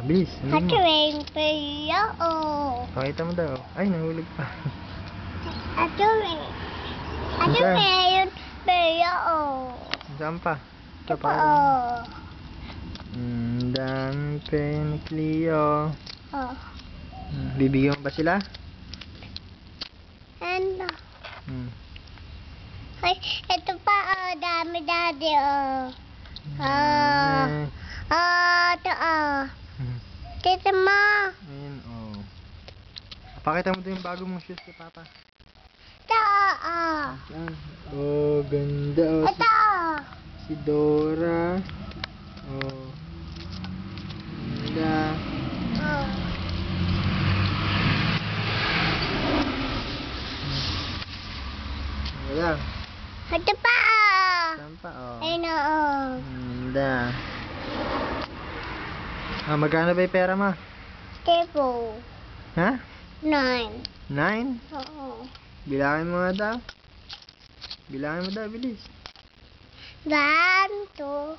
Bilis. Ate Wing, Pia, oh. Pakita mo daw. Ay, nahulog pa. Ate Wing. Ate Saan? Wing, Pia, oh. Saan pa? Ito Ito pa, pa. oh. Dami pen, Cleo. Oh. Bibigyan mo ba sila? Ano? Hmm. Ay, ito pa, oh. Dami, daddy, oh. Dami. Ito, oh. Tita mo. Ayun, oh. Pakita mo din yung bago mong shoes kay Papa. Ito, oh. Saan? Oh, ganda. Oh, Ito, oh. si Dora. Oh. Ganda. Oh. Wala. Ito pa, oh. Saan pa? Oh. Ayun, oh. Ganda. Ah, magkano ba yung pera mo? Table. Ha? 9. 9? Oo. Bilangin mo nga daw. Bilangin mo daw, bilis. 1, 2.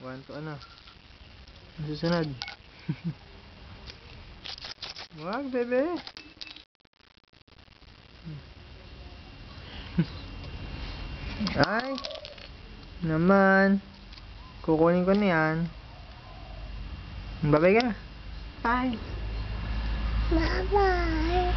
1 to ano? Ang susunod. Wag, bebe. Ay. Naman. Kukunin ko na yan. Babay ka. Bye. Bye-bye.